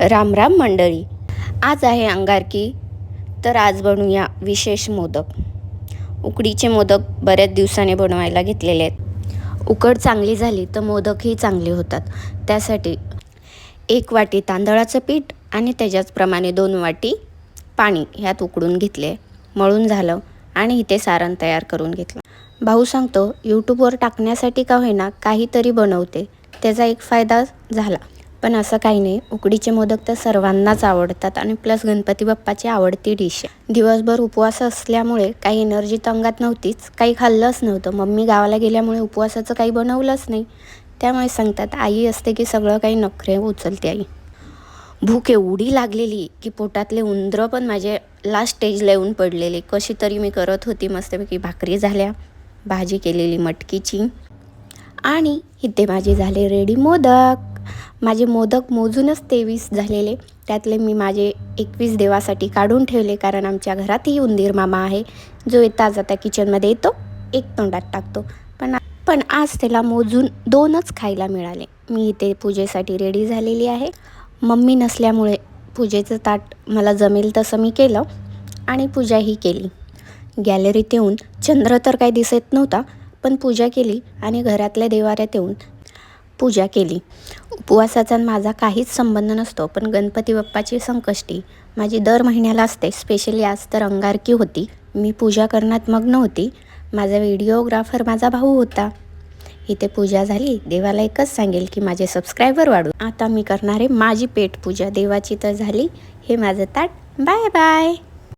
राम राम मंडळी, आज आहे अंगारकी. तर आज बनवूया विशेष मोदक. उकडीचे मोदक बऱ्याच दिवसाने बनवायला घेतलेले आहेत. उकड चांगली झाली तर मोदकही चांगले होतात. त्यासाठी 1 वाटी तांदळाचं पीठ आणि त्याच्याचप्रमाणे 2 वाटी पाणी ह्यात उकडून घेतले. मळून झालं आणि इथे सारण तयार करून घेतलं. भाऊ सांगतो यूट्यूबवर टाकण्यासाठी का होईना काहीतरी बनवते, त्याचा एक फायदा झाला. पण असं काही नाही, उकडीचे मोदक तर सर्वांनाच आवडतात आणि प्लस गणपती बाप्पाची आवडती डिश आहे. दिवसभर उपवास असल्यामुळे काही एनर्जी तर अंगात नव्हतीच, काही खाल्लंच नव्हतं. मम्मी गावाला गेल्यामुळे उपवासाचं काही बनवलंच नाही. त्यामुळे सांगतात आई असते की सगळं काही नखरे उचलते आई. भूक एवढी लागलेली की पोटातले उंदरं पण माझे लास्ट स्टेजला येऊन पडलेले. कशी तरी मी करत होती, मस्तपैकी भाकरी झाल्या, भाजी केलेली मटकीची आणि इथे माझे झाले रेडी मोदक. माझे मोदक मोजूनच 23 झालेले. त्यातले मी माझे 21 देवासाठी काढून ठेवले, कारण आमच्या घरातही उंदीर मामा आहे, जो येता जाता किचनमध्ये येतो, एक तोंडात टाकतो. पण आज त्याला मोजून 2च खायला मिळाले. मी इथे पूजेसाठी रेडी झालेली आहे. मम्मी नसल्यामुळे पूजेचं ताट मला जमेल तसं मी केलं आणि पूजाही केली. गॅलरीत येऊन चंद्र तर काही दिसत नव्हता, पण पूजा केली आणि घरातल्या देवाऱ्यात येऊन पूजा केली. उपवासाचा माझा काहीच संबंध नसतो, पण गणपती बाप्पाची संकष्टी माझी दर महिन्याला असते. स्पेशली आज तर अंगारकी होती. मी पूजा करण्यात मग्न होती. माझा व्हिडिओग्राफर माझा भाऊ होता. इथे पूजा झाली. देवाला एकच सांगेल की माझे सबस्क्रायबर वाढू. आता मी करणार आहे माझी पेटपूजा. देवाची तर झाली. हे माझं ताट. Bye bye.